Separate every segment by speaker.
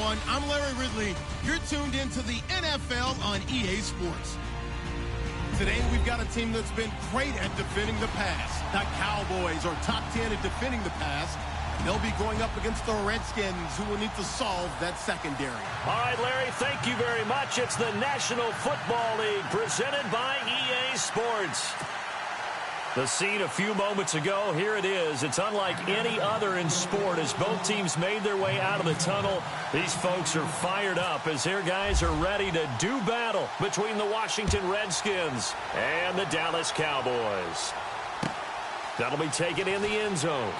Speaker 1: everyone. I'm Larry Ridley. You're tuned into the NFL on EA Sports. Today, we've got a team that's been great at defending the pass. The Cowboys are top 10 at defending the pass. They'll be going up against the Redskins, who will need to solve that secondary.
Speaker 2: All right, Larry, thank you very much. It's the National Football League presented by EA Sports. The scene a few moments ago, here it is. It's unlike any other in sport as both teams made their way out of the tunnel. These folks are fired up as their guys are ready to do battle between the Washington Redskins and the Dallas Cowboys. That'll be taken in the end zone.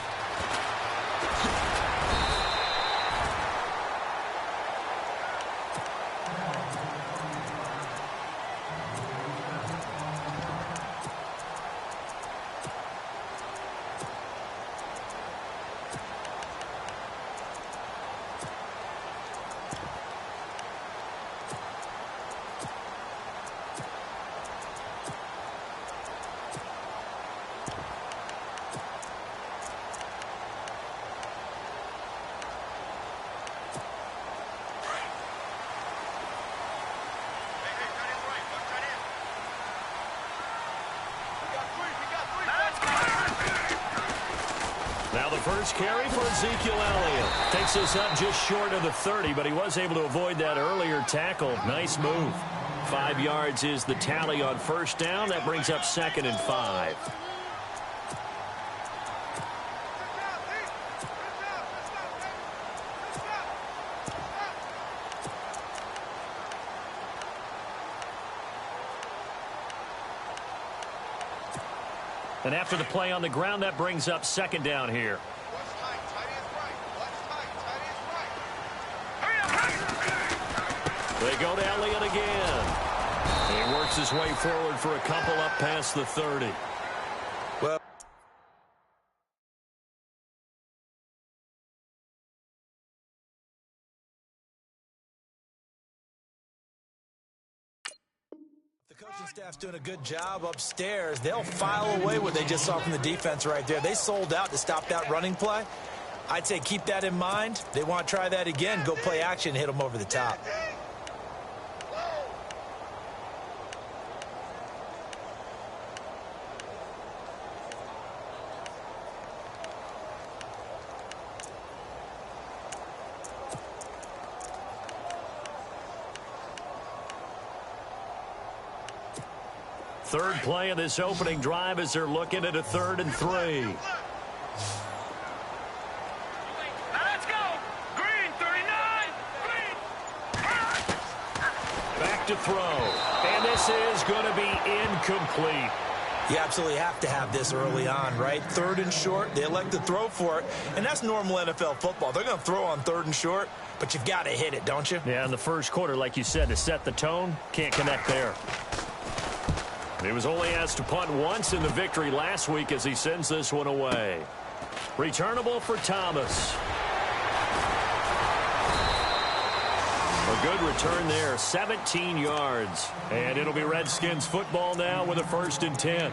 Speaker 2: Now the first carry for Ezekiel Elliott. Takes us up just short of the 30, but he was able to avoid that earlier tackle. Nice move. 5 yards is the tally on first down. That brings up 2nd and 5. And after the play on the ground, that brings up 2nd down here. They go to Elliott again. He works his way forward for a couple up past the 30.
Speaker 3: Well, the coaching staff's doing a good job upstairs. They'll file away what they just saw from the defense right there. They sold out to stop that running play. I'd say keep that in mind. They want to try that again. Go play action, hit them over the top.
Speaker 2: Third play of this opening drive as they're looking at a 3rd and 3.
Speaker 4: Let's go. Green, 39. Green.
Speaker 2: Back to throw. And this is going to be incomplete.
Speaker 3: You absolutely have to have this early on, right? 3rd and short, they elect to throw for it, and that's normal NFL football. They're going to throw on 3rd and short, but you've got to hit it, don't you?
Speaker 2: Yeah, in the first quarter, like you said, to set the tone, can't connect there. He was only asked to punt once in the victory last week as he sends this one away. Returnable for Thomas. A good return there, 17 yards. And it'll be Redskins football now with a 1st and 10.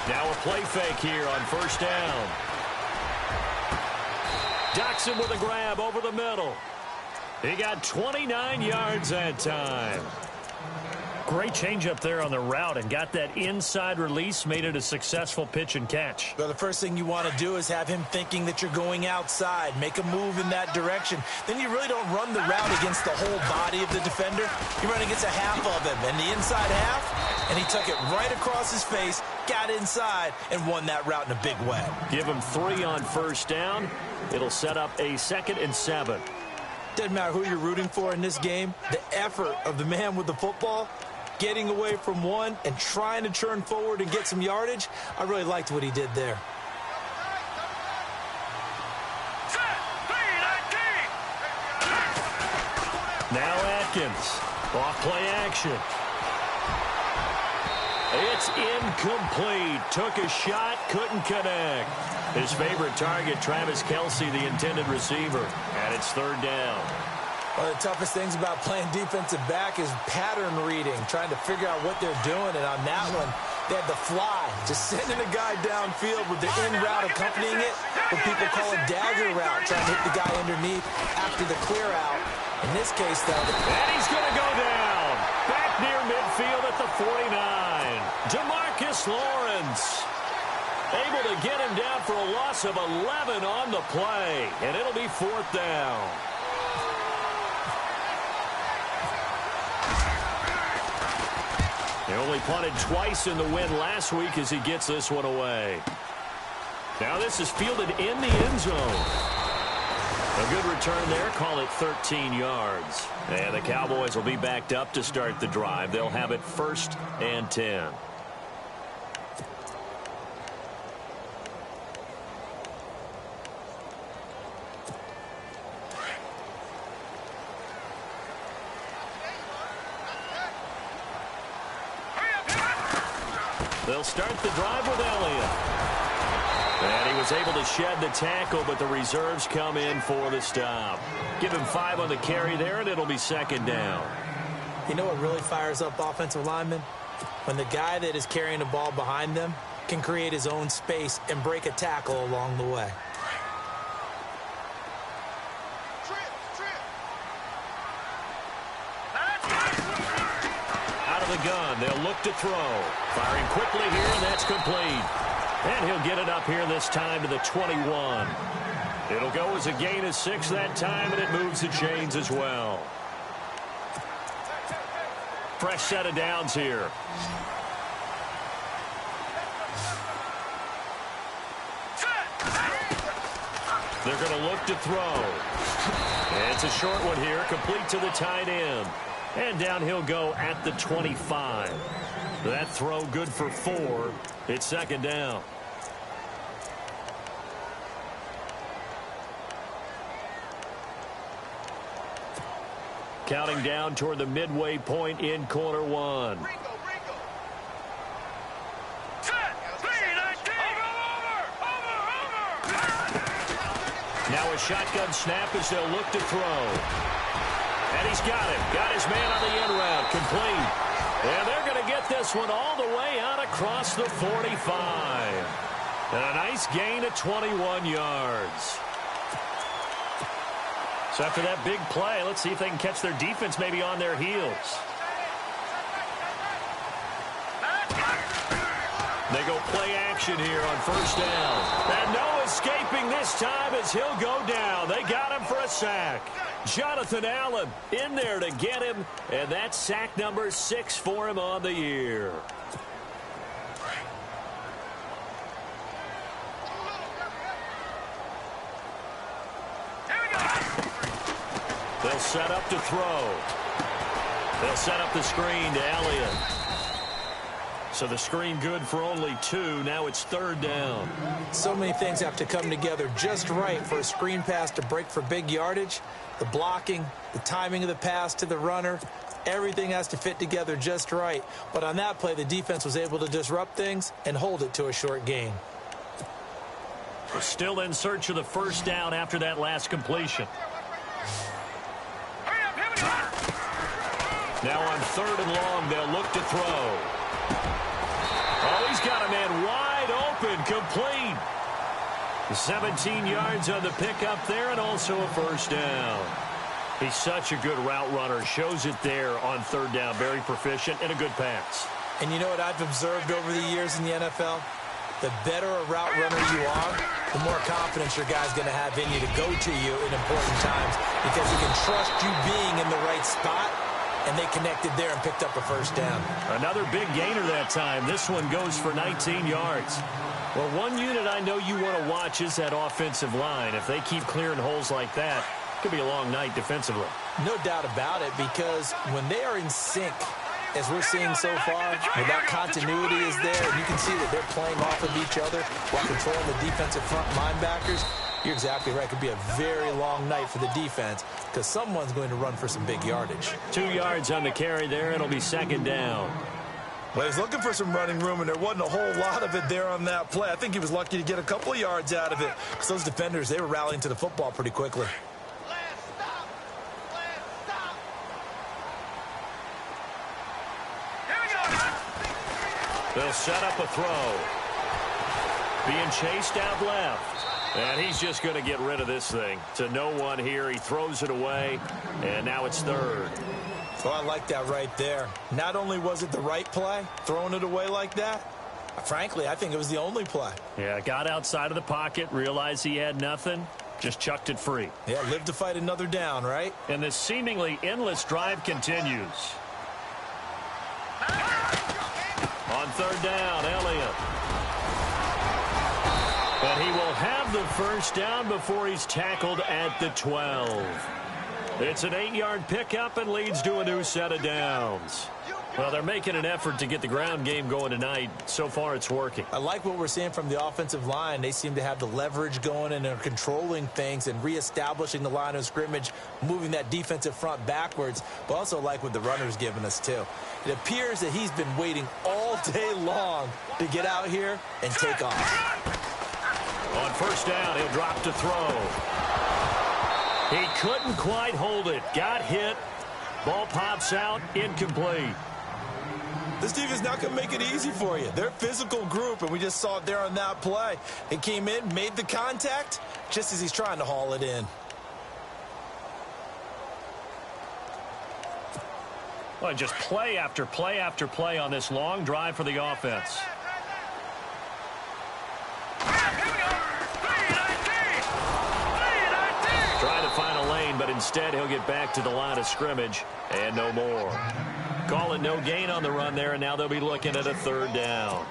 Speaker 2: Now a play fake here on 1st down. Doxson with a grab over the middle. He got 29 yards that time. Great change up there on the route and got that inside release, made it a successful pitch and catch.
Speaker 3: Well, the first thing you want to do is have him thinking that you're going outside, make a move in that direction. Then you really don't run the route against the whole body of the defender. You run against a half of him, and the inside half, and he took it right across his face, got inside, and won that route in a big way.
Speaker 2: Give him 3 on 1st down. It'll set up a 2nd and 7.
Speaker 3: Doesn't matter who you're rooting for in this game. The effort of the man with the football, getting away from one and trying to churn forward and get some yardage, I really liked what he did there.
Speaker 2: Now Atkins. Off play action. It's incomplete. Took a shot, couldn't connect. His favorite target, Travis Kelce, the intended receiver. And it's third down.
Speaker 3: One of the toughest things about playing defensive back is pattern reading, trying to figure out what they're doing. And on that one, they had the fly, just sending a guy downfield with the in route accompanying it, what people call a dagger route, trying to hit the guy underneath after the clear out. In this case, though,
Speaker 2: and he's going to go down. Back near midfield at the 49. DeMarcus Lawrence able to get him down for a loss of 11 on the play, and it'll be fourth down. He only punted twice in the win last week as he gets this one away. Now this is fielded in the end zone. A good return there. Call it 13 yards. And the Cowboys will be backed up to start the drive. They'll have it 1st and 10. They'll start the drive with Elliott. And he was able to shed the tackle, but the reserves come in for the stop. Give him 5 on the carry there, and it'll be second down.
Speaker 3: You know what really fires up offensive linemen? When the guy that is carrying the ball behind them can create his own space and break a tackle along the way.
Speaker 2: The gun. They'll look to throw. Firing quickly here, and that's complete. And he'll get it up here this time to the 21. It'll go as a gain of 6 that time, and it moves the chains as well. Fresh set of downs here. They're going to look to throw. And it's a short one here, complete to the tight end. And down he'll go at the 25. That throw good for 4. It's second down. Counting down toward the midway point in quarter 1. Now a shotgun snap as they'll look to throw. And he's got him. Got his man on the in route. Complete. And they're going to get this one all the way out across the 45. And a nice gain of 21 yards. So after that big play, let's see if they can catch their defense maybe on their heels. They go play action here on first down. And no escaping this time as he'll go down. They got him for a sack. Jonathan Allen in there to get him, and that's sack number 6 for him on the year. They'll set up to throw. They'll set up the screen to Elliott. So the screen good for only 2. Now it's third down.
Speaker 3: So many things have to come together just right for a screen pass to break for big yardage. The blocking, the timing of the pass to the runner, everything has to fit together just right. But on that play, the defense was able to disrupt things and hold it to a short gain.
Speaker 2: We're still in search of the first down after that last completion. Now on third and long, they'll look to throw. Oh, he's got a man wide open, complete. 17 yards on the pickup there, and also a first down. He's such a good route runner. Shows it there on third down. Very proficient and a good pass.
Speaker 3: And you know what I've observed over the years in the NFL? The better a route runner you are, the more confidence your guy's going to have in you to go to you in important times because he can trust you being in the right spot, and they connected there and picked up a first down.
Speaker 2: Another big gainer that time. This one goes for 19 yards. Well, one unit I know you want to watch is that offensive line. If they keep clearing holes like that, it could be a long night defensively.
Speaker 3: No doubt about it, because when they are in sync, as we're seeing so far, when that continuity is there, and you can see that they're playing off of each other while controlling the defensive front linebackers, you're exactly right. It could be a very long night for the defense because someone's going to run for some big yardage.
Speaker 2: 2 yards on the carry there. It'll be second down.
Speaker 3: Well, he's looking for some running room, and there wasn't a whole lot of it there on that play. I think he was lucky to get a couple of yards out of it because those defenders, they were rallying to the football pretty quickly.
Speaker 2: They'll set up a throw. Being chased out left. And he's just going to get rid of this thing. To no one here. He throws it away. And now it's third.
Speaker 3: Well, I like that right there. Not only was it the right play, throwing it away like that, frankly, I think it was the only play.
Speaker 2: Yeah, got outside of the pocket, realized he had nothing, just chucked it free.
Speaker 3: Yeah, live to fight another down, right?
Speaker 2: And this seemingly endless drive continues. On third down, Elliott. But he will have the first down before he's tackled at the 12. It's an 8-yard pickup and leads to a new set of downs. Well, they're making an effort to get the ground game going tonight. So far, it's working.
Speaker 3: I like what we're seeing from the offensive line. They seem to have the leverage going, and they're controlling things and reestablishing the line of scrimmage, moving that defensive front backwards, but also like what the runner's giving us, too. It appears that he's been waiting all day long to get out here and take off.
Speaker 2: On first down, he'll drop to throw. He couldn't quite hold it. Got hit. Ball pops out. Incomplete.
Speaker 3: This team is not going to make it easy for you. They're a physical group, and we just saw it there on that play. It came in, made the contact, just as he's trying to haul it in.
Speaker 2: Well, just play after play after play on this long drive for the offense. Try to find a lane, but instead he'll get back to the line of scrimmage and no more. Call it no gain on the run there, and now they'll be looking at a third down.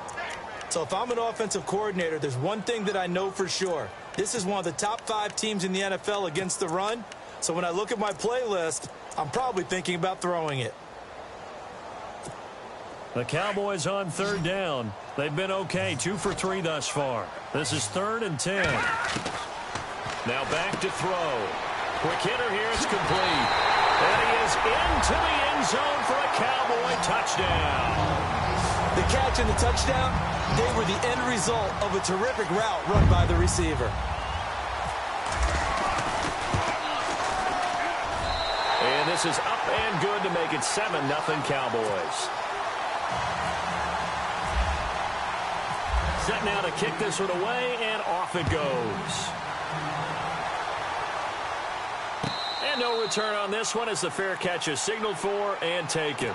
Speaker 3: So if I'm an offensive coordinator, there's one thing that I know for sure. This is one of the top 5 teams in the NFL against the run. So when I look at my playlist, I'm probably thinking about throwing it.
Speaker 2: The Cowboys on third down. They've been okay, 2 for 3 thus far. This is 3rd and 10. Now back to throw. Quick hitter here, it's complete. And he is into the end zone for a Cowboy touchdown.
Speaker 3: The catch and the touchdown, they were the end result of a terrific route run by the receiver.
Speaker 2: And this is up and good to make it 7-0 Cowboys. Set now to kick this one away, and off it goes. And no return on this one as the fair catch is signaled for and taken.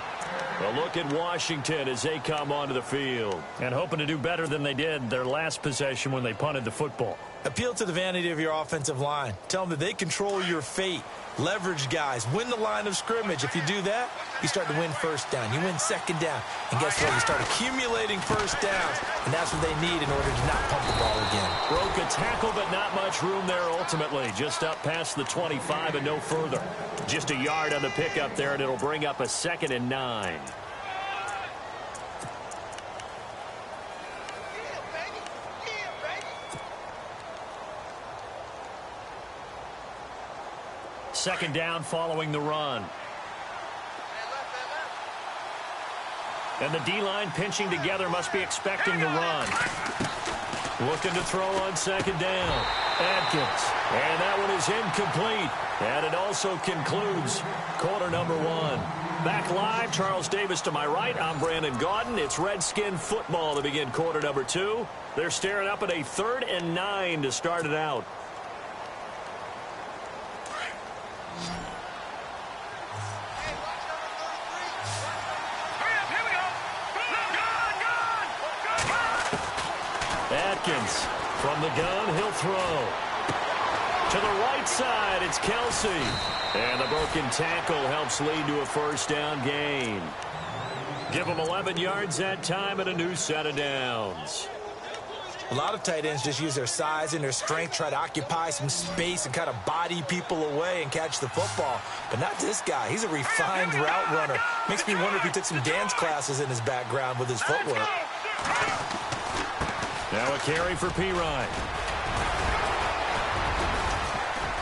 Speaker 2: A look at Washington as they come onto the field. And hoping to do better than they did their last possession when they punted the football.
Speaker 3: Appeal to the vanity of your offensive line. Tell them that they control your fate. Leverage guys. Win the line of scrimmage. If you do that, you start to win first down. You win second down. And guess what? You start accumulating first downs. And that's what they need in order to not pump the ball again.
Speaker 2: Broke a tackle, but not much room there ultimately. Just up past the 25 and no further. Just a yard on the pickup there, and it'll bring up a 2nd and 9. Second down following the run. And the D-line pinching together, must be expecting the run. Looking to throw on second down. Adkins. And that one is incomplete. And it also concludes quarter number 1. Back live, Charles Davis to my right. I'm Brandon Gaudin. It's Redskin football to begin quarter number 2. They're staring up at a 3rd and 9 to start it out. Atkins from the gun, he'll throw. To the right side, it's Kelsey. And the broken tackle helps lead to a first down gain. Give them 11 yards that time and a new set of downs.
Speaker 3: A lot of tight ends just use their size and their strength, try to occupy some space and kind of body people away and catch the football. But not this guy. He's a refined route runner. Makes me wonder if he took some dance classes in his background with his footwork.
Speaker 2: Now a carry for Pirine.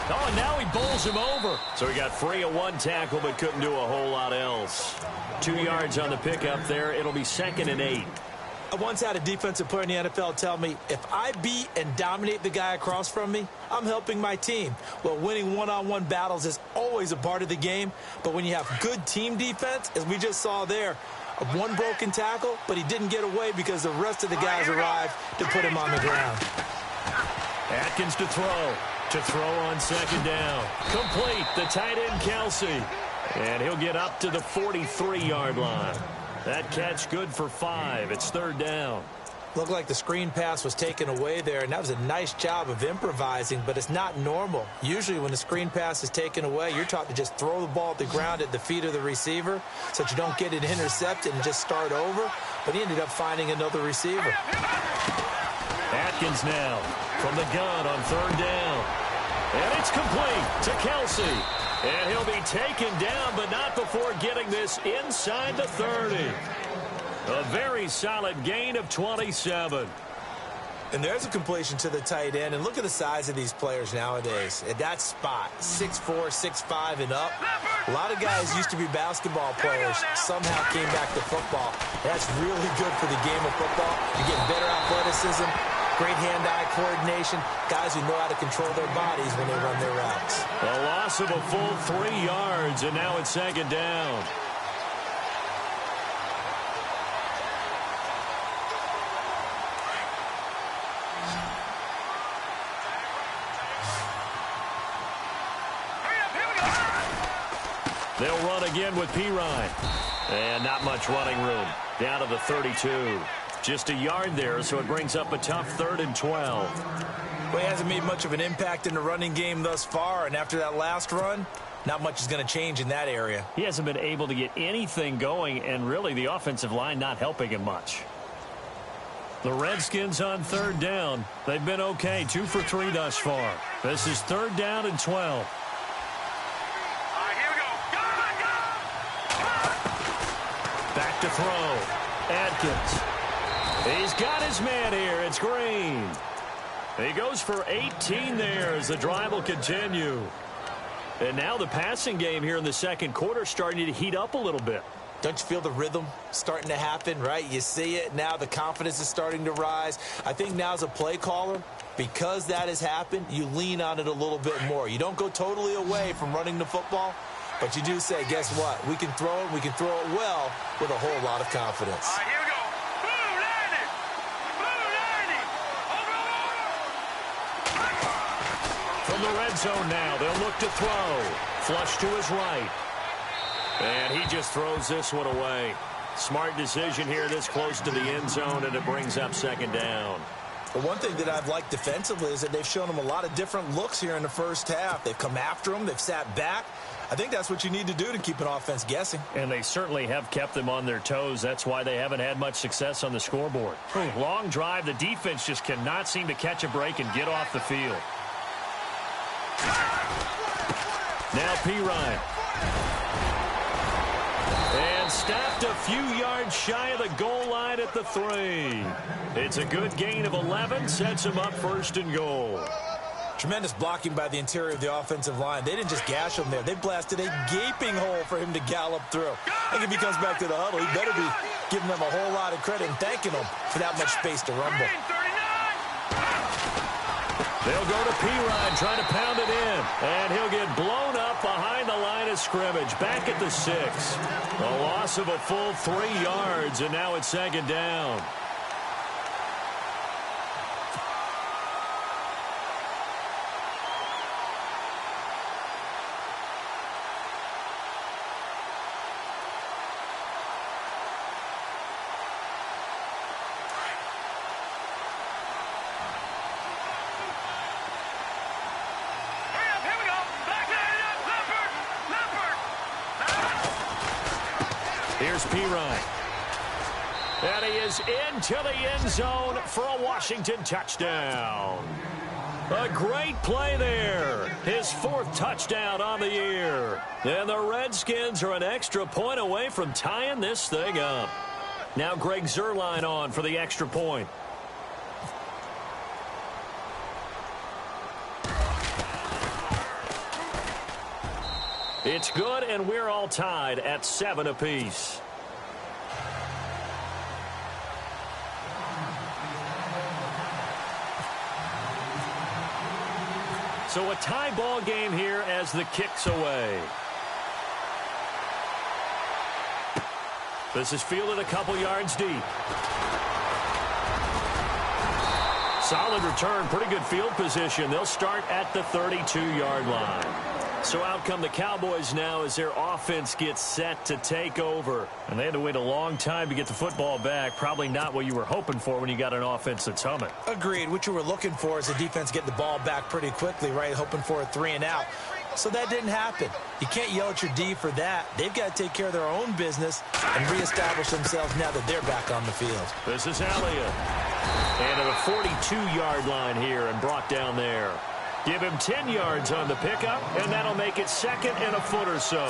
Speaker 2: Oh, and now he bowls him over. So he got free of one tackle but couldn't do a whole lot else. 2 yards on the pickup there. It'll be 2nd and 8.
Speaker 3: I once had a defensive player in the NFL tell me, if I beat and dominate the guy across from me, I'm helping my team. Well, winning one-on-one battles is always a part of the game, but when you have good team defense, as we just saw there, one broken tackle, but he didn't get away because the rest of the guys arrived to put him on the ground.
Speaker 2: Atkins to throw. To throw on 2nd down. Complete. The tight end, Kelsey. And he'll get up to the 43-yard line. That catch good for 5. It's 3rd down.
Speaker 3: Looked like the screen pass was taken away there, and that was a nice job of improvising, but it's not normal. Usually when the screen pass is taken away, you're taught to just throw the ball at the ground at the feet of the receiver so that you don't get it intercepted and just start over, but he ended up finding another receiver.
Speaker 2: Atkins now from the gun on 3rd down. And it's complete to Kelsey. And he'll be taken down, but not before getting this inside the 30. A very solid gain of 27.
Speaker 3: And there's a completion to the tight end. And look at the size of these players nowadays. At that spot, 6'4", 6'5", and up. A lot of guys used to be basketball players, somehow came back to football. That's really good for the game of football. You're getting better athleticism, great hand-eye coordination, guys who know how to control their bodies when they run their routes.
Speaker 2: A loss of a full 3 yards, and now it's 2nd down. They'll run again with Pirine. And not much running room. Down to the 32. Just a yard there, so it brings up a tough 3rd and 12.
Speaker 3: Well, he hasn't made much of an impact in the running game thus far, and after that last run, not much is going to change in that area.
Speaker 2: He hasn't been able to get anything going, and really the offensive line not helping him much. The Redskins on 3rd down. They've been okay, 2 for 3 thus far. This is 3rd down and 12. Back to throw. Atkins. He's got his man here. It's Green. He goes for 18 there as the drive will continue. And now the passing game here in the 2nd quarter starting to heat up a little bit.
Speaker 3: Don't you feel the rhythm starting to happen, right? You see it now. The confidence is starting to rise. I think now as a play caller, because that has happened, you lean on it a little bit more. You don't go totally away from running the football, but you do say, guess what? We can throw it. We can throw it well with a whole lot of confidence.
Speaker 4: All right, here we go. Blue 90.
Speaker 2: From the red zone now, they'll look to throw. Flush to his right. And he just throws this one away. Smart decision here this close to the end zone, and it brings up 2nd down.
Speaker 3: But one thing that I've liked defensively is that they've shown him a lot of different looks here in the first half. They've come after him. They've sat back. I think that's what you need to do to keep an offense guessing.
Speaker 2: And they certainly have kept them on their toes. That's why they haven't had much success on the scoreboard. Long drive. The defense just cannot seem to catch a break and get off the field. Now Pirine. And stopped a few yards shy of the goal line at the 3. It's a good gain of 11. Sets him up 1st and goal.
Speaker 3: Tremendous blocking by the interior of the offensive line. They didn't just gash him there. They blasted a gaping hole for him to gallop through. I think if he comes back to the huddle, he better be giving them a whole lot of credit and thanking them for that much space to rumble.
Speaker 2: They'll go to Pirine, trying to pound it in. And he'll get blown up behind the line of scrimmage. Back at the 6. A loss of a full 3 yards, and now it's 2nd down. Here's Pirine. And he is into the end zone for a Washington touchdown. A great play there. His 4th touchdown on the year. And the Redskins are an extra point away from tying this thing up. Now Greg Zuerlein on for the extra point. It's good, and we're all tied at 7 apiece. So a tie ball game here as the kick's away. This is fielded a couple yards deep. Solid return, pretty good field position. They'll start at the 32-yard line. So out come the Cowboys now as their offense gets set to take over. And they had to wait a long time to get the football back. Probably not what you were hoping for when you got an offense that's humming.
Speaker 3: Agreed. What you were looking for is the defense getting the ball back pretty quickly, right? Hoping for a 3 and out. So that didn't happen. You can't yell at your D for that. They've got to take care of their own business and reestablish themselves now that they're back on the field.
Speaker 2: This is Elliott. And to the 42-yard line here and brought down there. Give him 10 yards on the pickup, and that'll make it 2nd and a foot or so.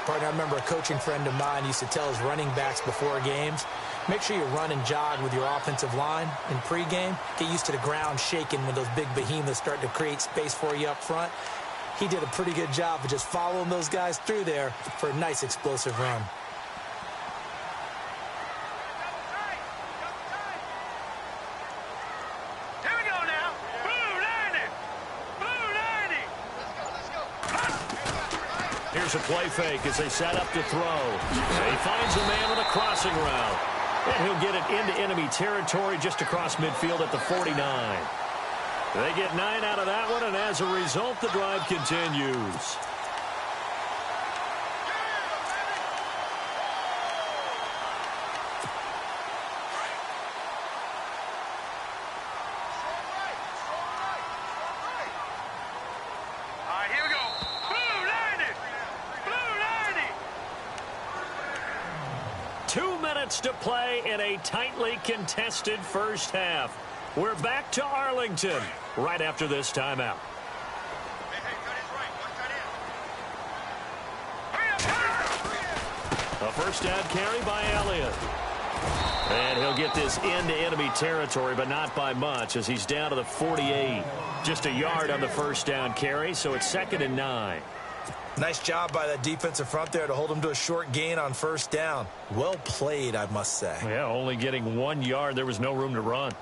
Speaker 3: Partner, I remember a coaching friend of mine used to tell his running backs before games, make sure you run and jog with your offensive line in pregame. Get used to the ground shaking when those big behemoths start to create space for you up front. He did a pretty good job of just following those guys through there for a nice explosive run.
Speaker 2: Here's a play fake as they set up to throw. And he finds a man with a crossing route. And he'll get it into enemy territory just across midfield at the 49. They get 9 out of that one, and as a result, the drive continues. To play in a tightly contested first half. We're back to Arlington right after this timeout. A first down carry by Elliott. And he'll get this into enemy territory, but not by much as he's down to the 48. Just a yard on the first down carry, so it's 2nd and 9.
Speaker 3: Nice job by that defensive front there to hold him to a short gain on first down. Well played, I must say.
Speaker 2: Yeah, only getting 1 yard. There was no room to run.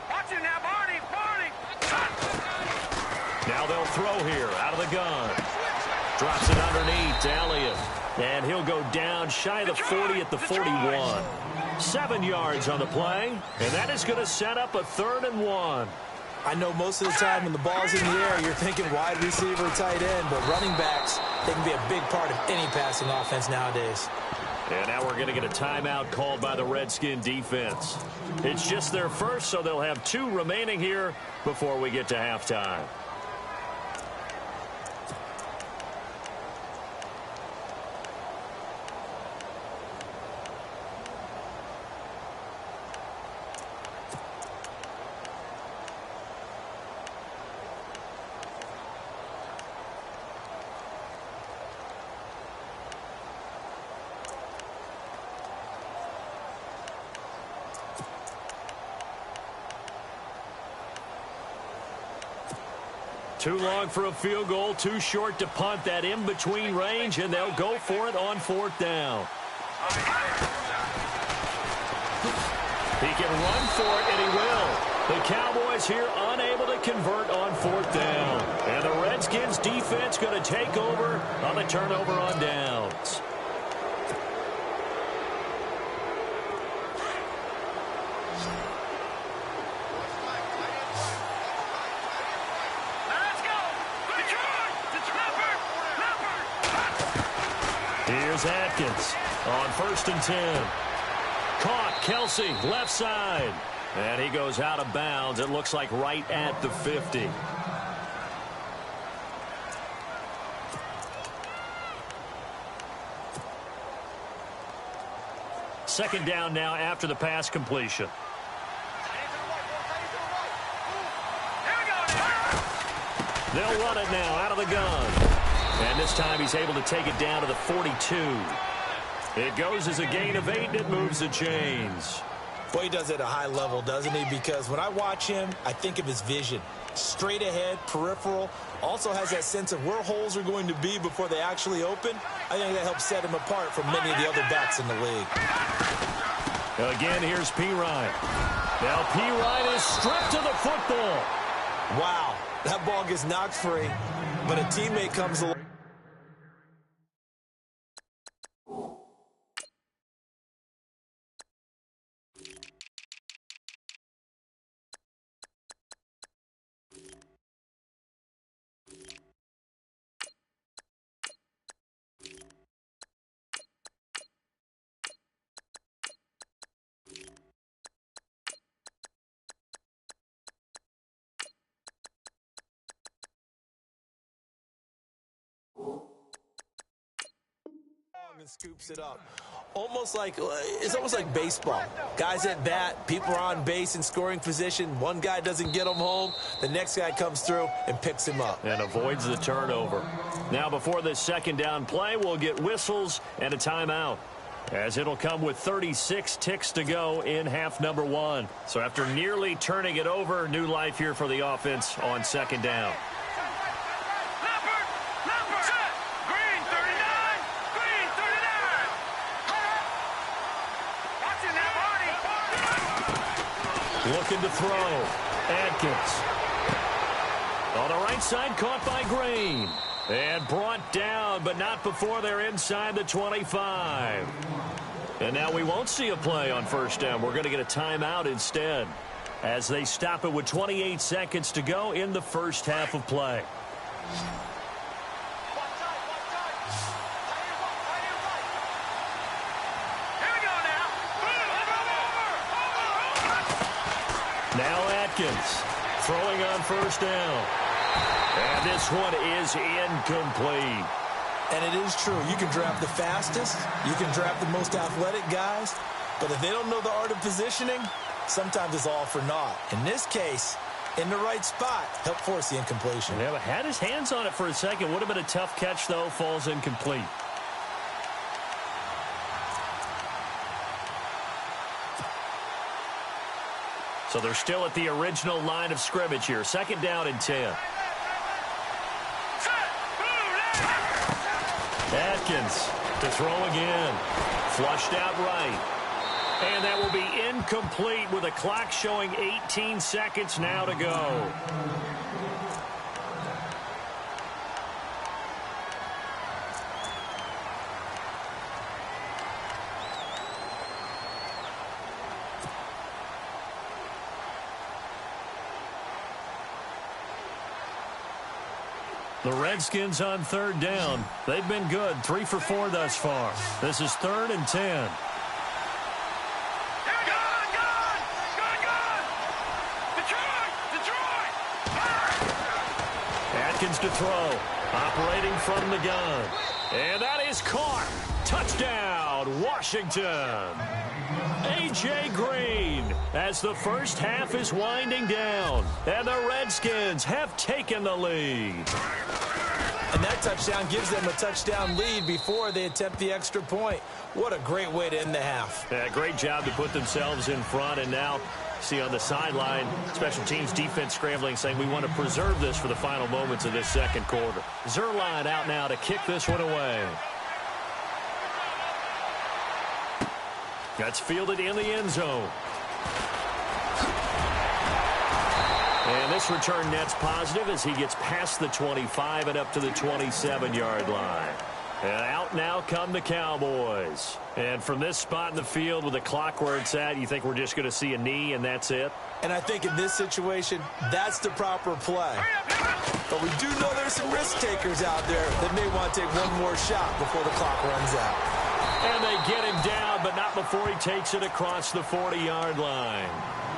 Speaker 4: Watch it now, Barney.
Speaker 2: Now they'll throw here out of the gun. Drops it underneath to Elliott. And he'll go down shy of the 40 at the 41. 7 yards on the play, and that is going to set up a 3rd and 1.
Speaker 3: I know most of the time when the ball's in the air, you're thinking wide receiver, tight end, but running backs, they can be a big part of any passing offense nowadays.
Speaker 2: And now we're going to get a timeout called by the Redskin defense. It's just their first, so they'll have 2 remaining here before we get to halftime. Too long for a field goal, too short to punt. That in-between range, and they'll go for it on 4th down. He can run for it, and he will. The Cowboys here unable to convert on 4th down. And the Redskins defense going to take over on the turnover on downs. Here's Atkins on 1st and 10. Caught, Kelsey, left side. And he goes out of bounds. It looks like right at the 50. Second down now after the pass completion. They'll run it now out of the gun. And this time he's able to take it down to the 42. It goes as a gain of 8, and it moves the chains.
Speaker 3: Boy, he does it at a high level, doesn't he? Because when I watch him, I think of his vision. Straight ahead, peripheral, also has that sense of where holes are going to be before they actually open. I think that helps set him apart from many of the other backs in the league.
Speaker 2: Again, here's P. Ryan. Now P. Ryan is stripped to the football.
Speaker 3: Wow, that ball gets knocked free, but a teammate comes along. And scoops it up. It's almost like baseball. Guys at bat, people are on base in scoring position. One guy doesn't get him home. The next guy comes through and picks him up.
Speaker 2: And avoids the turnover. Now before this second down play, we'll get whistles and a timeout, as it'll come with 36 ticks to go in half number 1. So after nearly turning it over, new life here for the offense on second down. Looking to throw. Atkins. On the right side, caught by Green. And brought down, but not before they're inside the 25. And now we won't see a play on first down. We're going to get a timeout instead, as they stop it with 28 seconds to go in the first half of play. Now Atkins throwing on first down. And this one is incomplete.
Speaker 3: And it is true. You can draft the fastest. You can draft the most athletic guys. But if they don't know the art of positioning, sometimes it's all for naught. In this case, in the right spot, helped force the incompletion.
Speaker 2: Yeah, but had his hands on it for a second. Would have been a tough catch, though. Falls incomplete. So they're still at the original line of scrimmage here. Second down and 10. Atkins to throw again. Flushed out right. And that will be incomplete with a clock showing 18 seconds now to go. The Redskins on third down. They've been good. 3 for 4 thus far. This is 3rd and 10. Atkins to throw. Operating from the gun. And that is caught. Touchdown, Washington. A.J. Green, as the first half is winding down, and the Redskins have taken the lead.
Speaker 3: And that touchdown gives them a touchdown lead before they attempt the extra point. What a great way to end the half.
Speaker 2: Yeah, great job to put themselves in front, and now see on the sideline, special teams defense scrambling, saying we want to preserve this for the final moments of this second quarter. Zerline out now to kick this one away. That's fielded in the end zone. And this return net's positive as he gets past the 25 and up to the 27-yard line. And out now come the Cowboys. And from this spot in the field with the clock where it's at, you think we're just going to see a knee and that's it?
Speaker 3: And I think in this situation, that's the proper play. But we do know there's some risk takers out there that may want to take one more shot before the clock runs out.
Speaker 2: And they get him down, but not before he takes it across the 40-yard line.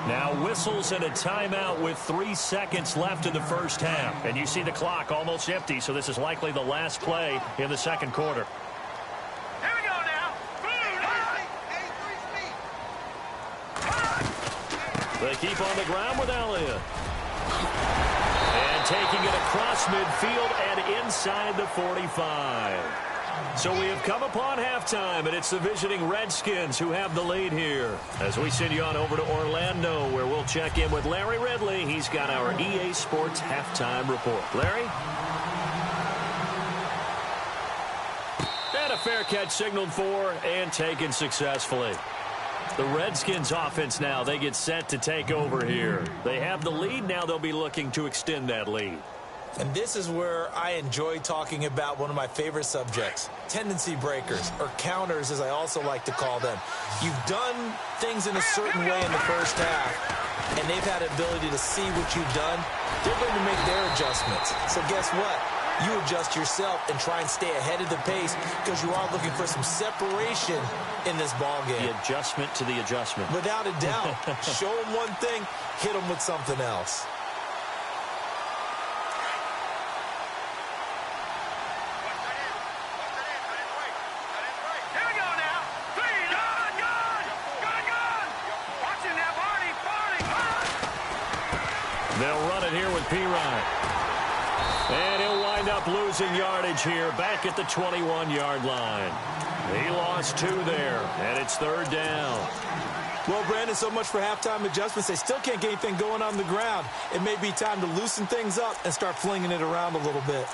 Speaker 2: Now whistles and a timeout with 3 seconds left in the first half. And you see the clock almost empty, so this is likely the last play in the second quarter.
Speaker 4: Here we go now.
Speaker 2: They keep on the ground with Elliott. And taking it across midfield and inside the 45. So we have come upon halftime, and it's the visiting Redskins who have the lead here. As we send you on over to Orlando, where we'll check in with Larry Ridley. He's got our EA Sports halftime report. Larry? And a fair catch signaled for and taken successfully. The Redskins offense now, they get set to take over here. They have the lead. Now they'll be looking to extend that lead.
Speaker 3: And this is where I enjoy talking about one of my favorite subjects, tendency breakers, or counters as I also like to call them. You've done things in a certain way in the first half, and they've had the ability to see what you've done. They're going to make their adjustments. So guess what? You adjust yourself and try and stay ahead of the pace because you are looking for some separation in this ball game.
Speaker 2: The adjustment to the adjustment.
Speaker 3: Without a doubt. Show them one thing, hit them with something else.
Speaker 2: They'll run it here with P-Ryan. And he'll wind up losing yardage here back at the 21-yard line. He lost 2 there, and it's 3rd down.
Speaker 3: Well, Brandon, so much for halftime adjustments. They still can't get anything going on the ground. It may be time to loosen things up and start flinging it around a little bit.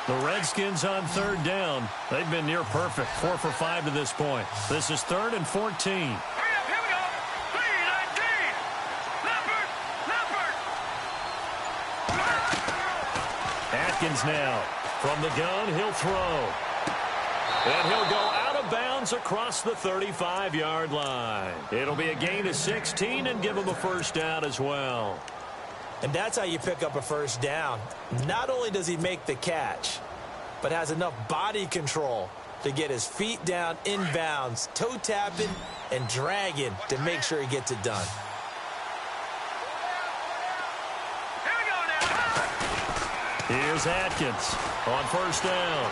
Speaker 2: The Redskins on 3rd down. They've been near perfect, 4 for 5 to this point. This is 3rd and 14. Atkins now. From the gun, he'll throw. And he'll go out of bounds across the 35-yard line. It'll be a gain of 16 and give him a first down as well.
Speaker 3: And that's how you pick up a first down. Not only does he make the catch, but has enough body control to get his feet down inbounds, toe tapping and dragging to make sure he gets it done.
Speaker 2: Here's Atkins on first down.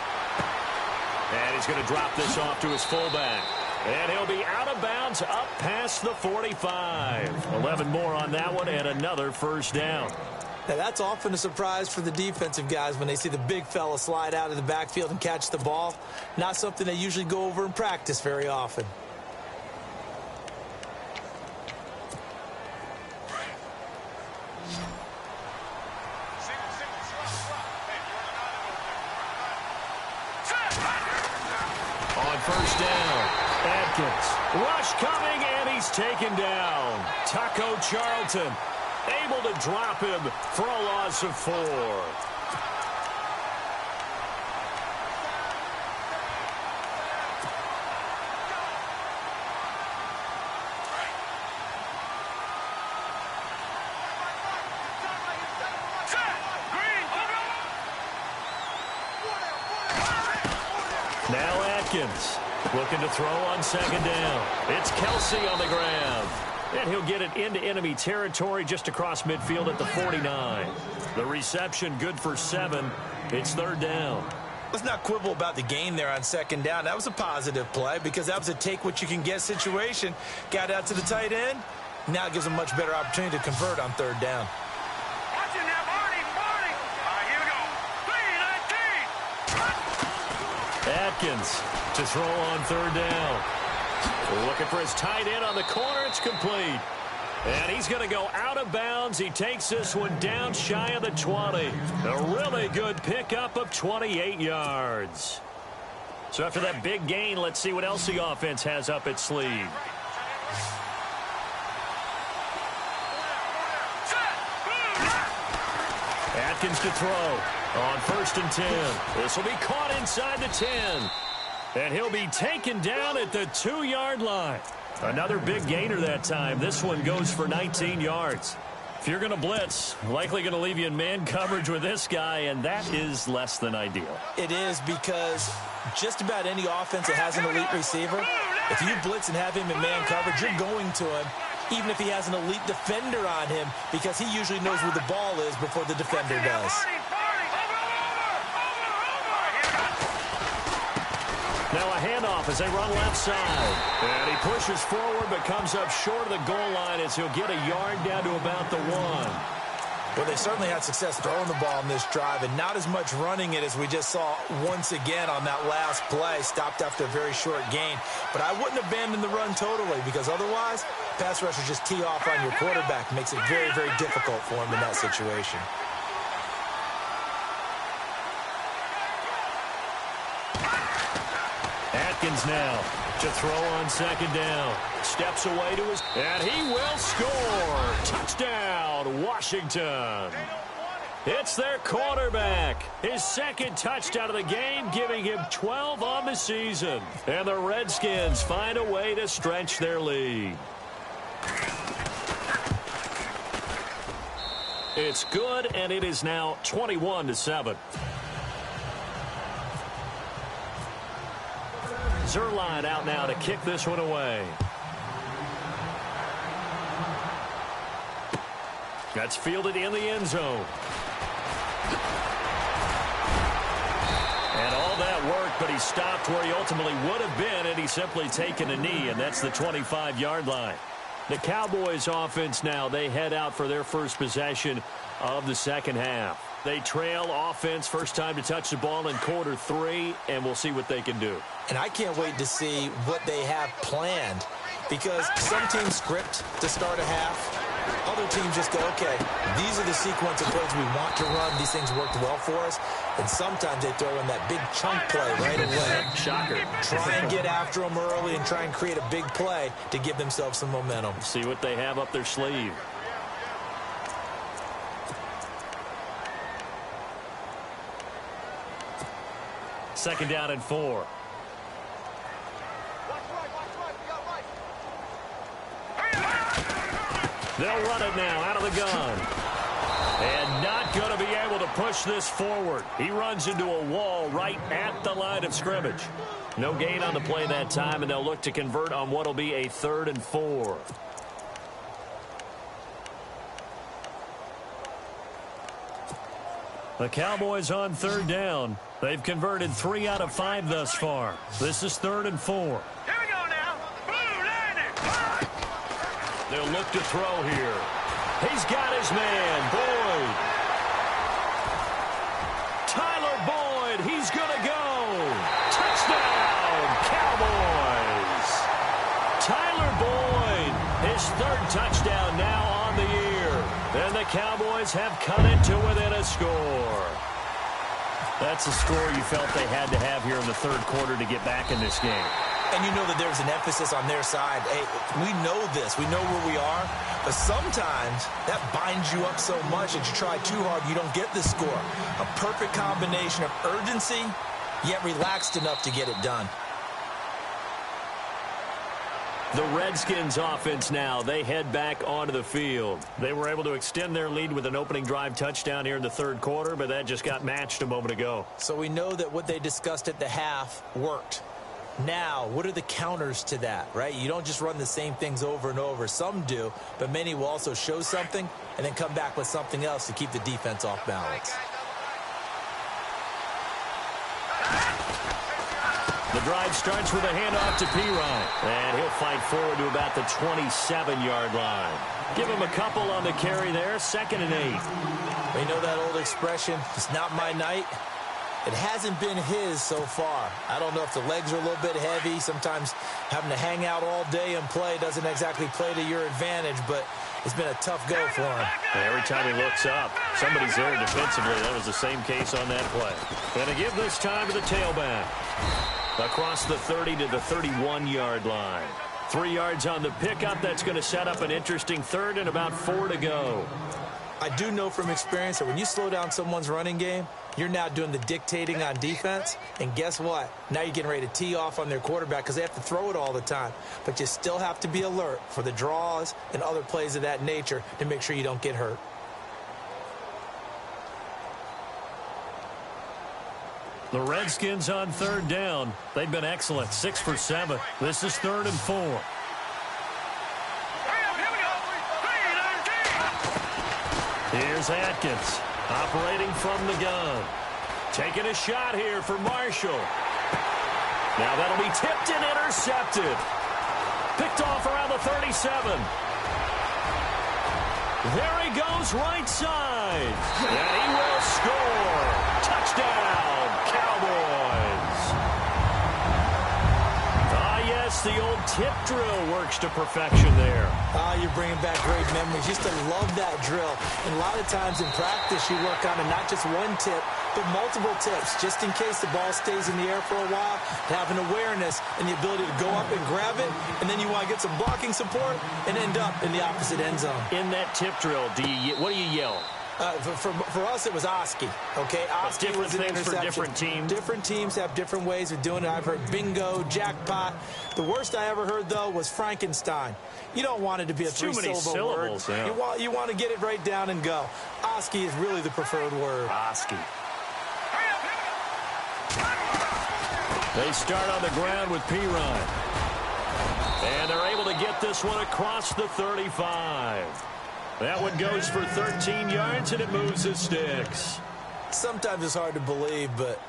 Speaker 2: And he's going to drop this off to his fullback. And he'll be out of bounds up past the 45. 11 more on that one and another first down.
Speaker 3: Now, that's often a surprise for the defensive guys when they see the big fella slide out of the backfield and catch the ball. Not something they usually go over in practice very often.
Speaker 2: On first down, Atkins. Rush coming, and he's taken down. Taco Charlton able to drop him for a loss of 4. Now Atkins looking to throw on 2nd down. It's Kelsey on the grab. And he'll get it into enemy territory just across midfield at the 49. The reception good for 7. It's 3rd down.
Speaker 3: Let's not quibble about the gain there on 2nd down. That was a positive play because that was a take-what-you-can-get situation. Got out to the tight end. Now it gives him a much better opportunity to convert on 3rd down.
Speaker 4: Watching that, Marty. All right, here we go. 3, 19.
Speaker 2: Atkins to throw on 3rd down. Looking for his tight end on the corner. It's complete. And he's going to go out of bounds. He takes this one down shy of the 20. A really good pickup of 28 yards. So after that big gain, let's see what else the offense has up its sleeve. Atkins to throw on 1st and 10. This will be caught inside the 10. And he'll be taken down at the 2-yard line. Another big gainer that time. This one goes for 19 yards. If you're going to blitz, likely going to leave you in man coverage with this guy, and that is less than ideal.
Speaker 3: It is because just about any offense that has an elite receiver, if you blitz and have him in man coverage, you're going to him, even if he has an elite defender on him, because he usually knows where the ball is before the defender does.
Speaker 2: Now a handoff as they run left side. And he pushes forward but comes up short of the goal line as he'll get a yard down to about the 1.
Speaker 3: Well, they certainly had success throwing the ball in this drive and not as much running it as we just saw once again on that last play. Stopped after a very short gain. But I wouldn't abandon the run totally because otherwise, pass rushers just tee off on your quarterback. Makes it very, very difficult for him in that situation.
Speaker 2: Atkins now to throw on second down. Steps away to his... And he will score. Touchdown, Washington. It's their quarterback. His second touchdown of the game, giving him 12 on the season. And the Redskins find a way to stretch their lead. It's good, and it is now 21-7. Zerline out now to kick this one away. That's fielded in the end zone. And all that work, but he stopped where he ultimately would have been, and he's simply taken a knee, and that's the 25-yard line. The Cowboys offense now, they head out for their first possession of the second half. They trail offense, first time to touch the ball in quarter 3, and we'll see what they can do.
Speaker 3: And I can't wait to see what they have planned because some teams script to start a half. Other teams just go, okay, these are the sequence of plays we want to run. These things worked well for us. And sometimes they throw in that big chunk play right away.
Speaker 2: Shocker.
Speaker 3: Try and get after them early and try and create a big play to give themselves some momentum.
Speaker 2: See what they have up their sleeve. Second down and 4. They'll run it now out of the gun. And not going to be able to push this forward. He runs into a wall right at the line of scrimmage. No gain on the play that time, and they'll look to convert on what will be a 3rd and 4. The Cowboys on 3rd down. They've converted 3 out of 5 thus far. This is 3rd and 4.
Speaker 4: Here we go now. Blue landing.
Speaker 2: They'll look to throw here. He's got his man, Boyd. Tyler Boyd, he's going to go. Touchdown, Cowboys. Tyler Boyd, his 3rd touchdown now on the year. And the Cowboys have cut it to within a score. That's a score you felt they had to have here in the 3rd quarter to get back in this game.
Speaker 3: And you know that there's an emphasis on their side. Hey, we know this. We know where we are. But sometimes that binds you up so much that you try too hard, you don't get the score. A perfect combination of urgency, yet relaxed enough to get it done.
Speaker 2: The Redskins offense now, they head back onto the field. They were able to extend their lead with an opening drive touchdown here in the 3rd quarter, but that just got matched a moment ago.
Speaker 3: So we know that what they discussed at the half worked. Now, what are the counters to that, right? You don't just run the same things over and over. Some do, but many will also show something and then come back with something else to keep the defense off balance.
Speaker 2: The drive starts with a handoff to Pirine, and he'll fight forward to about the 27-yard line. Give him a couple on the carry there, 2nd and 8.
Speaker 3: We know that old expression, it's not my night. It hasn't been his so far. I don't know if the legs are a little bit heavy. Sometimes having to hang out all day and play doesn't exactly play to your advantage, but it's been a tough go for him.
Speaker 2: And every time he looks up, somebody's there defensively. That was the same case on that play. Going to give this time to the tailback. Across the 30 to the 31-yard line. 3 yards on the pickup. That's going to set up an interesting 3rd and about 4 to go.
Speaker 3: I do know from experience that when you slow down someone's running game, you're now doing the dictating on defense. And guess what? Now you're getting ready to tee off on their quarterback because they have to throw it all the time. But you still have to be alert for the draws and other plays of that nature to make sure you don't get hurt.
Speaker 2: The Redskins on 3rd down. They've been excellent, 6 for 7. This is 3rd and 4. Here's Atkins, operating from the gun. Taking a shot here for Marshall. Now that'll be tipped and intercepted. Picked off around the 37. There he goes right side. And he will score. Touchdown, Cowboys. Ah, yes, the old tip drill works to perfection there.
Speaker 3: Ah, you're bringing back great memories. Used to love that drill. And a lot of times in practice, you work on it, not just one tip, but multiple tips, just in case the ball stays in the air for a while, have an awareness and the ability to go up and grab it, and then you want to get some blocking support and end up in the opposite end zone.
Speaker 2: In that tip drill, what do you yell?
Speaker 3: For us, it was Oski. Okay, Oski
Speaker 2: different
Speaker 3: was an
Speaker 2: things
Speaker 3: interception.
Speaker 2: for different teams.
Speaker 3: Different teams have different ways of doing it. I've heard bingo, jackpot. The worst I ever heard, though, was Frankenstein. You don't want it to be a three-syllable word.
Speaker 2: Yeah.
Speaker 3: You want to get it right down and go. Oski is really the preferred word.
Speaker 2: Oski. They start on the ground with Pirine. And they're able to get this one across the 35. That one goes for 13 yards, and it moves the sticks.
Speaker 3: Sometimes it's hard to believe, but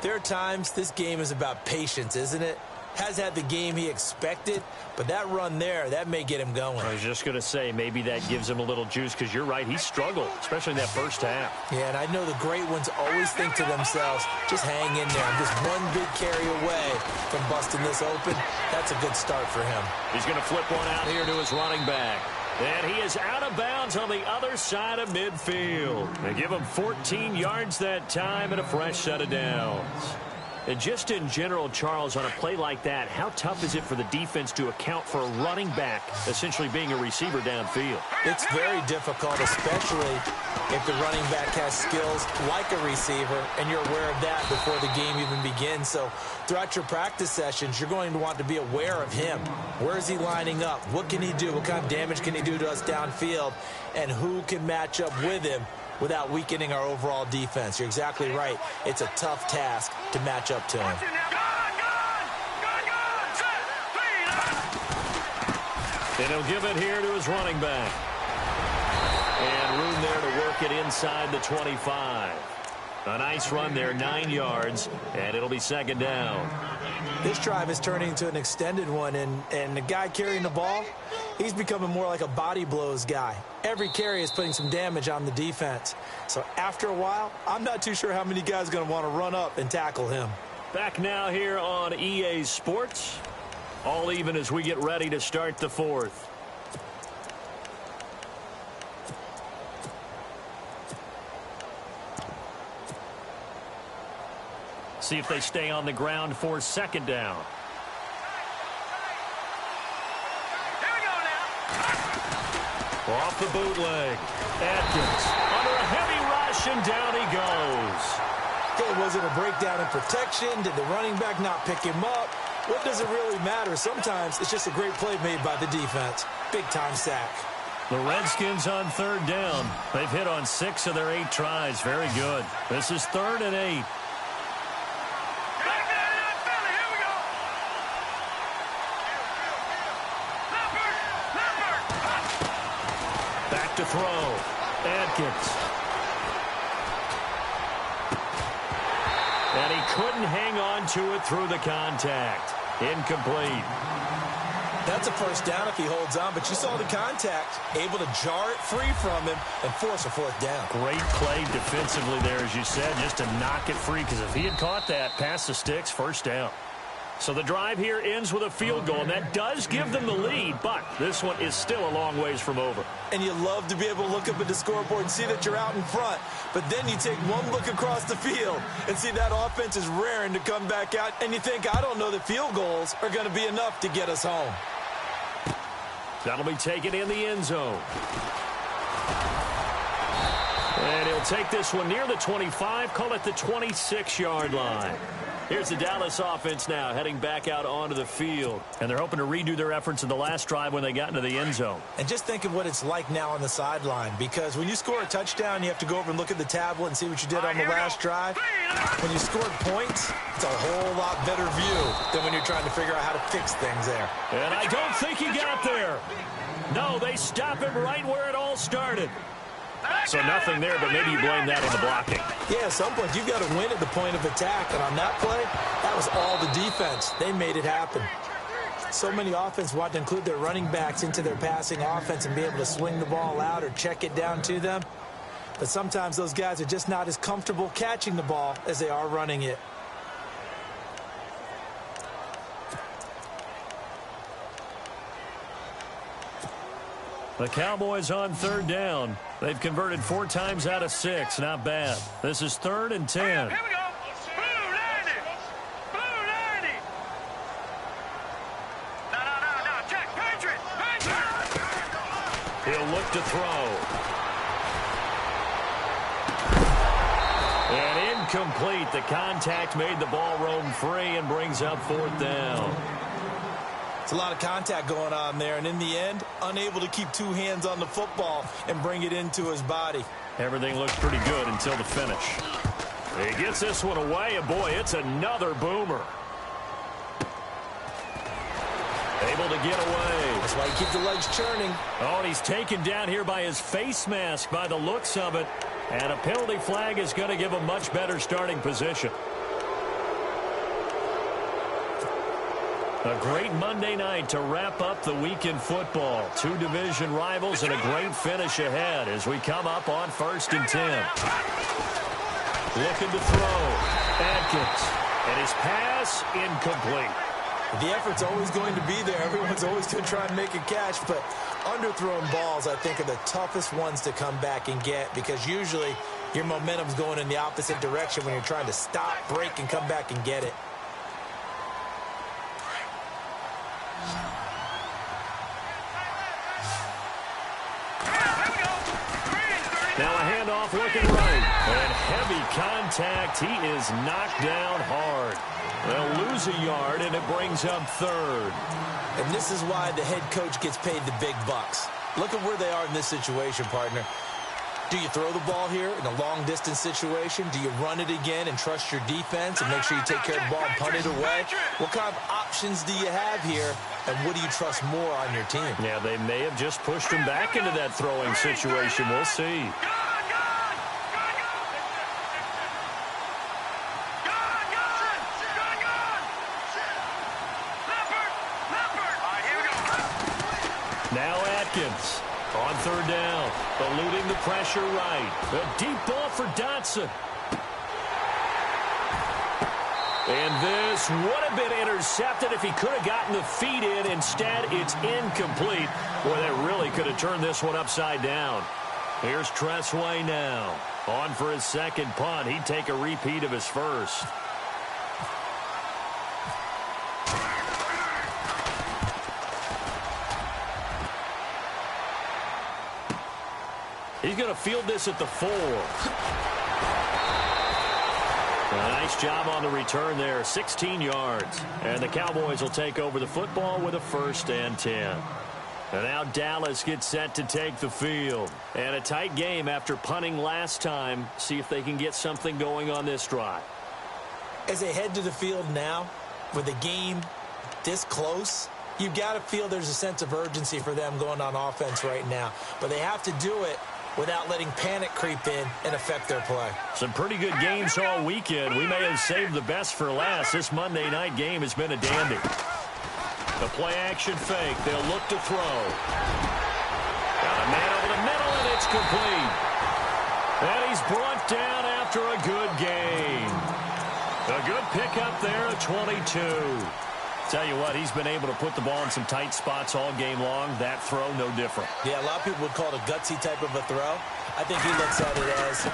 Speaker 3: there are times this game is about patience, isn't it? Has had the game he expected, but that run there, that may get him going.
Speaker 2: I was just going to say, maybe that gives him a little juice, because you're right, he struggled, especially in that first half.
Speaker 3: Yeah, and I know the great ones always think to themselves, just hang in there. I'm just one big carry away from busting this open. That's a good start for him.
Speaker 2: He's going to flip one out here to his running back. And he is out of bounds on the other side of midfield. They give him 14 yards that time and a fresh set of downs. And just in general, Charles, on a play like that, how tough is it for the defense to account for a running back essentially being a receiver downfield?
Speaker 3: It's very difficult, especially if the running back has skills like a receiver, and you're aware of that before the game even begins. So throughout your practice sessions, you're going to want to be aware of him. Where is he lining up? What can he do? What kind of damage can he do to us downfield? And who can match up with him without weakening our overall defense? You're exactly right. It's a tough task to match up to him.
Speaker 2: And he'll give it here to his running back. And room there to work it inside the 25. A nice run there, 9 yards, and it'll be second down.
Speaker 3: This drive is turning into an extended one, and the guy carrying the ball, he's becoming more like a body blows guy. Every carry is putting some damage on the defense. So after a while, I'm not too sure how many guys are going to want to run up and tackle him.
Speaker 2: Back now here on EA Sports. All even as we get ready to start the fourth. See if they stay on the ground for second down.
Speaker 4: Here we go now.
Speaker 2: Off the bootleg. Atkins under a heavy rush, and down he goes.
Speaker 3: Okay, was it a breakdown in protection? Did the running back not pick him up? What does it really matter? Sometimes it's just a great play made by the defense. Big-time sack.
Speaker 2: The Redskins on third down. They've hit on 6 of their 8 tries. Very good. This is 3rd and 8. Back to throw. Atkins. And he couldn't hang on to it through the contact. Incomplete.
Speaker 3: That's a first down if he holds on, but you saw the contact, able to jar it free from him and force a 4th down.
Speaker 2: Great play defensively there, as you said, just to knock it free, because if he had caught that, past the sticks, first down. So the drive here ends with a field goal, and that does give them the lead, but this one is still a long ways from over.
Speaker 3: And you love to be able to look up at the scoreboard and see that you're out in front, but then you take one look across the field and see that offense is raring to come back out, and you think, I don't know that field goals are going to be enough to get us home.
Speaker 2: That'll be taken in the end zone. And he'll take this one near the 25, call it the 26-yard line. Here's the Dallas offense now heading back out onto the field. And they're hoping to redo their efforts in the last drive when they got into the end zone.
Speaker 3: And just think of what it's like now on the sideline, because when you score a touchdown, you have to go over and look at the tablet and see what you did on the last drive. When you scored points, it's a whole lot better view than when you're trying to figure out how to fix things there.
Speaker 2: And I don't think he got there. No, they stop him right where it all started. So nothing there, but maybe you blame that on the blocking.
Speaker 3: Yeah, at some point, you've got to win at the point of attack. And on that play, that was all the defense. They made it happen. So many offenses want to include their running backs into their passing offense and be able to swing the ball out or check it down to them. But sometimes those guys are just not as comfortable catching the ball as they are running it.
Speaker 2: The Cowboys on third down. They've converted 4 times out of 6. Not bad. This is 3rd and 10.
Speaker 4: Here we go. Blue 90. Blue 90. No. Check. Patriot.
Speaker 2: He'll look to throw. And incomplete. The contact made the ball roam free and brings up 4th down.
Speaker 3: It's a lot of contact going on there, and in the end, unable to keep 2 hands on the football and bring it into his body.
Speaker 2: Everything looked pretty good until the finish. He gets this one away, and boy, it's another boomer. Able to get away.
Speaker 3: That's why you keep the legs churning.
Speaker 2: Oh, and he's taken down here by his face mask by the looks of it. And a penalty flag is going to give him much better starting position. A great Monday night to wrap up the week in football. 2 division rivals and a great finish ahead as we come up on 1st and 10. Looking to throw. Atkins. And his pass incomplete.
Speaker 3: The effort's always going to be there. Everyone's always going to try and make a catch, but underthrown balls, I think, are the toughest ones to come back and get because usually your momentum's going in the opposite direction when you're trying to stop, break, and come back and get it.
Speaker 2: Now a handoff looking right. And heavy contact. He is knocked down hard. They'll lose a yard, and it brings up 3rd.
Speaker 3: And this is why the head coach gets paid the big bucks. Look at where they are in this situation, partner. Do you throw the ball here in a long-distance situation? Do you run it again and trust your defense and make sure you take care of the ball and punt it away? What kind of options do you have here, and what do you trust more on your team?
Speaker 2: Yeah, they may have just pushed him back into that throwing situation. We'll see. Now Atkins on 3rd down, eluding the pressure right. A deep ball for Dotson. And this would have been intercepted if he could have gotten the feet in. Instead, it's incomplete. Boy, that really could have turned this one upside down. Here's Tressway now. On for his 2nd punt. He'd take a repeat of his first. He's going to field this at the 4. A nice job on the return there, 16 yards. And the Cowboys will take over the football with a 1st and 10. And now Dallas gets set to take the field. And a tight game after punting last time. See if they can get something going on this drive.
Speaker 3: As they head to the field now, with the game this close, you've got to feel there's a sense of urgency for them going on offense right now. But they have to do it without letting panic creep in and affect their play.
Speaker 2: Some pretty good games all weekend. We may have saved the best for last. This Monday night game has been a dandy. The play action fake. They'll look to throw. Got a man over the middle, and it's complete. And he's brought down after a good gain. A good pickup there at 22. Tell you what, he's been able to put the ball in some tight spots all game long. That throw, no different.
Speaker 3: Yeah, a lot of people would call it a gutsy type of a throw. I think he looks at it as,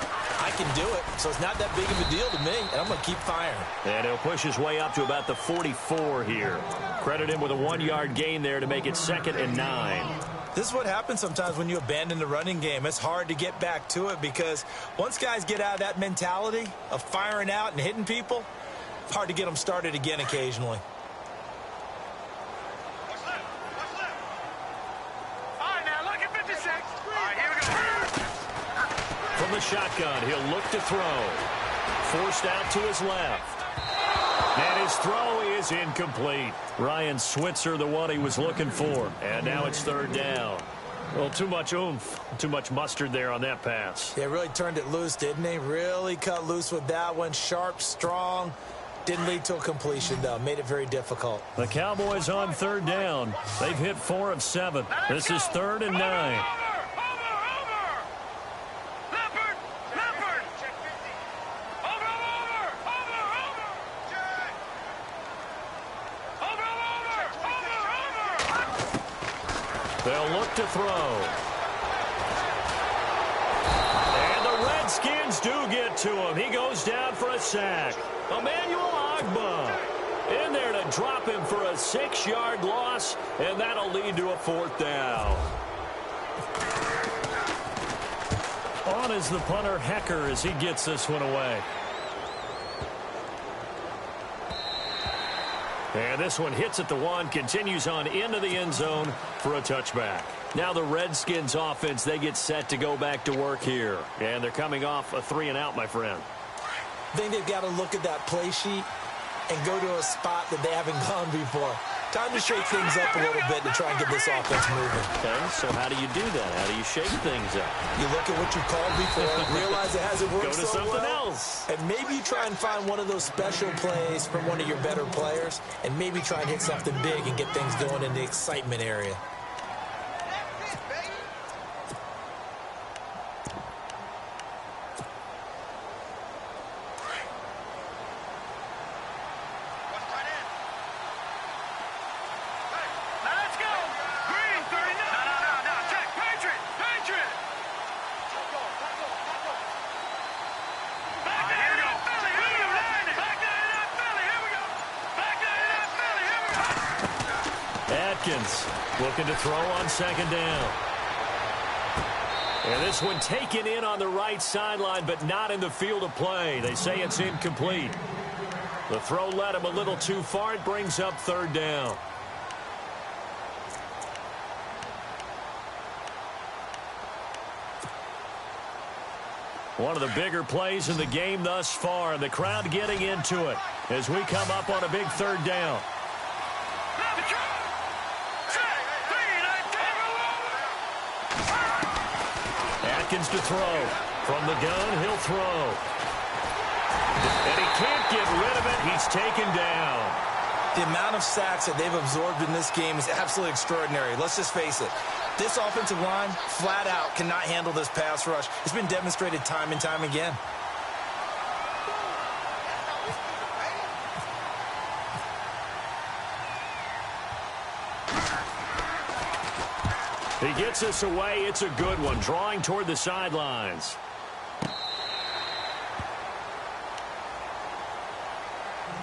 Speaker 3: I can do it, so it's not that big of a deal to me, and I'm going to keep firing.
Speaker 2: And he'll push his way up to about the 44 here. Credit him with a 1-yard gain there to make it 2nd and 9.
Speaker 3: This is what happens sometimes when you abandon the running game. It's hard to get back to it because once guys get out of that mentality of firing out and hitting people, it's hard to get them started again occasionally.
Speaker 2: From the shotgun, he'll look to throw. Forced out to his left. And his throw is incomplete. Ryan Switzer, the one he was looking for. And now it's 3rd down. Well, too much oomph, too much mustard there on that pass.
Speaker 3: Yeah, really turned it loose, didn't he? Really cut loose with that one. Sharp, strong. Didn't lead to a completion, though. Made it very difficult.
Speaker 2: The Cowboys on third down. They've hit 4 of 7. This is 3rd and 9. They'll look to throw. And the Redskins do get to him. He goes down for a sack. Emmanuel Ogbah in there to drop him for a 6-yard loss, and that'll lead to a 4th down. On is the punter, Hecker, as he gets this one away. And this one hits at the 1, continues on into the end zone for a touchback. Now the Redskins offense, they get set to go back to work here. And they're coming off a 3-and-out, my friend.
Speaker 3: I think they've got to look at that play sheet and go to a spot that they haven't gone before. Time to shake things up a little bit to try and get this offense moving.
Speaker 2: Okay, so how do you do that? How do you shake things up?
Speaker 3: You look at what you called before, realize it hasn't worked
Speaker 2: Go to
Speaker 3: so
Speaker 2: something
Speaker 3: well,
Speaker 2: else.
Speaker 3: and maybe you try and find one of those special plays from one of your better players, and maybe try and hit something big and get things going in the excitement area.
Speaker 2: Looking to throw on 2nd down. And this one taken in on the right sideline, but not in the field of play. They say it's incomplete. The throw led him a little too far. It brings up 3rd down. One of the bigger plays in the game thus far, and the crowd getting into it as we come up on a big 3rd down. Atkins to throw. From the gun, he'll throw. And he can't get rid of it. He's taken down.
Speaker 3: The amount of sacks that they've absorbed in this game is absolutely extraordinary. Let's just face it. This offensive line, flat out, cannot handle this pass rush. It's been demonstrated time and time again.
Speaker 2: He gets us away. It's a good one. Drawing toward the sidelines.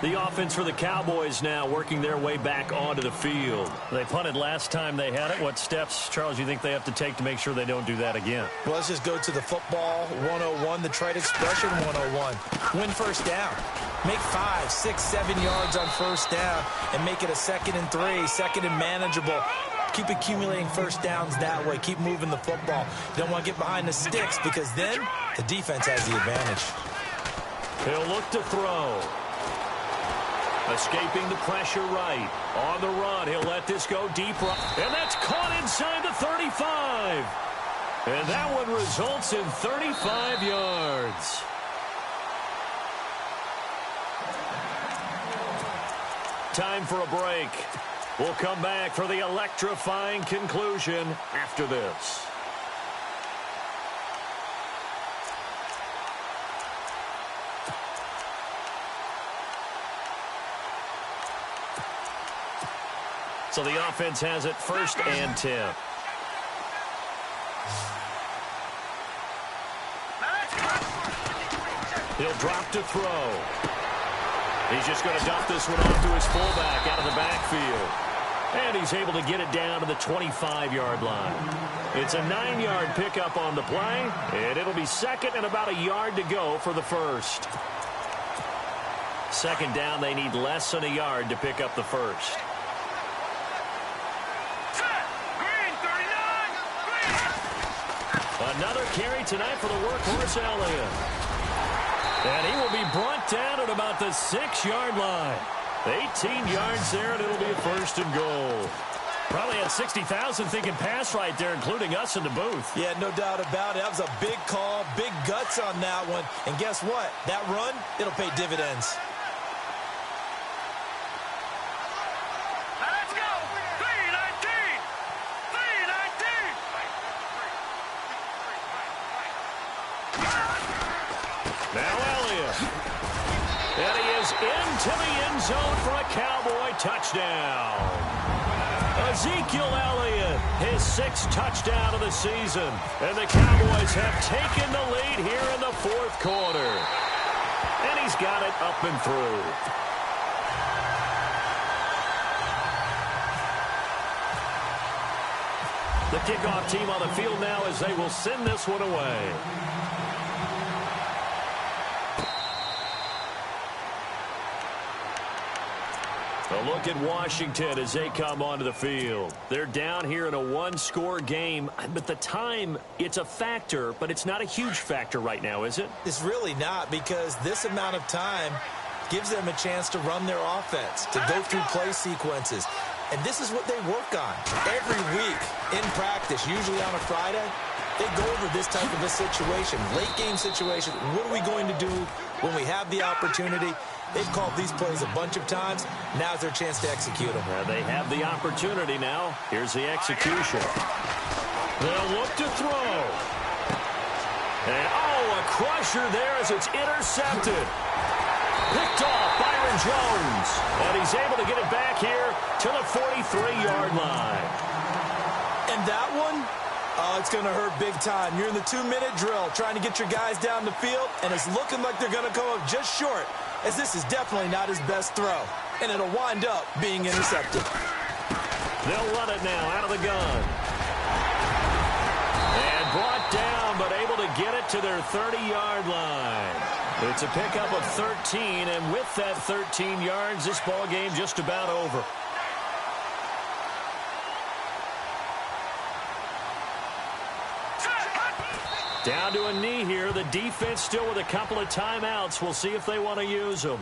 Speaker 2: The offense for the Cowboys now working their way back onto the field. They punted last time they had it. What steps, Charles, you think they have to take to make sure they don't do that again?
Speaker 3: Well, let's just go to the football 101, the trade expression 101. Win 1st down. Make 5, 6, 7 yards on 1st down and make it a 2nd and 3, 2nd and manageable. Keep accumulating 1st downs that way. Keep moving the football. You don't want to get behind the sticks because then the defense has the advantage.
Speaker 2: He'll look to throw. Escaping the pressure right. On the run, he'll let this go deep right. And that's caught inside the 35. And that one results in 35 yards. Time for a break. We'll come back for the electrifying conclusion after this. So the offense has it 1st and 10. He'll drop to throw. He's just going to dump this one off to his fullback out of the backfield. And he's able to get it down to the 25-yard line. It's a 9-yard pickup on the play, and it'll be 2nd and about a yard to go for the 1st. 2nd down, they need less than a yard to pick up the 1st. Another carry tonight for the workhorse Elliott. And he will be brought down at about the 6-yard line. 18 yards there, and it'll be a 1st and goal. Probably had 60,000 thinking pass right there, including us in the booth.
Speaker 3: Yeah, no doubt about it. That was a big call, big guts on that one. And guess what? That run, it'll pay dividends.
Speaker 2: into the end zone for a Cowboy touchdown. Ezekiel Elliott, his 6th touchdown of the season. And the Cowboys have taken the lead here in the 4th quarter. And he's got it up and through. The kickoff team on the field now as they will send this one away. A look at Washington as they come onto the field. They're down here in a 1-score game, but the time, it's a factor, but it's not a huge factor right now, is it?
Speaker 3: It's really not, because this amount of time gives them a chance to run their offense, to go through play sequences. And this is what they work on every week in practice, usually on a Friday. They go over this type of a situation, late-game situation. What are we going to do when we have the opportunity? They've called these plays a bunch of times. Now's their chance to execute them.
Speaker 2: They have the opportunity now. Here's the execution. They'll look to throw. And, a crusher there as it's intercepted. Picked off Byron Jones. And he's able to get it back here to the 43-yard line.
Speaker 3: And that one, it's going to hurt big time. You're in the 2-minute drill trying to get your guys down the field, and it's looking like they're going to come up just short, as this is definitely not his best throw. And it'll wind up being intercepted.
Speaker 2: They'll run it now out of the gun. And brought down, but able to get it to their 30-yard line. It's a pickup of 13, and with that 13 yards, this ball game just about over. Down to a knee here. The defense still with a couple of timeouts. We'll see if they want to use them.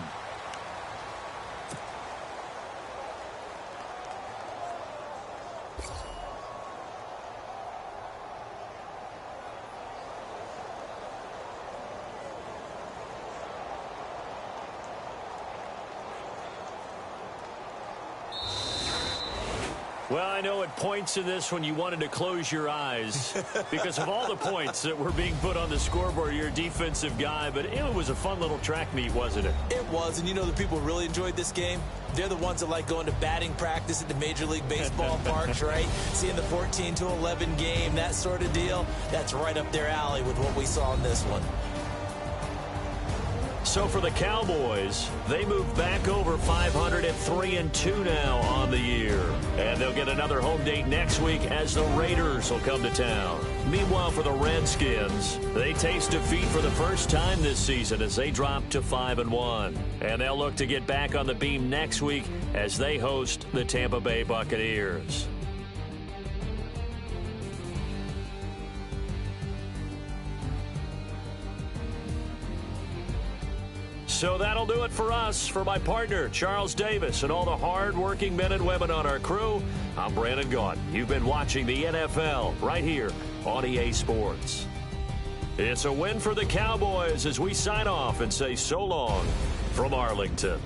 Speaker 2: Well, I know at points in this when you wanted to close your eyes because of all the points that were being put on the scoreboard. You're a defensive guy, but it was a fun little track meet, wasn't it?
Speaker 3: It was, and you know the people who really enjoyed this game? They're the ones that like going to batting practice at the Major League Baseball parks, right? Seeing the 14-11 game, that sort of deal. That's right up their alley with what we saw in this one.
Speaker 2: So for the Cowboys, they move back over 500 at 3-2 now on the year. And they'll get another home date next week as the Raiders will come to town. Meanwhile, for the Redskins, they taste defeat for the first time this season as they drop to 5-1. And they'll look to get back on the beam next week as they host the Tampa Bay Buccaneers. So that'll do it for us. For my partner, Charles Davis, and all the hard-working men and women on our crew, I'm Brandon Gaudin. You've been watching the NFL right here on EA Sports. It's a win for the Cowboys as we sign off and say so long from Arlington.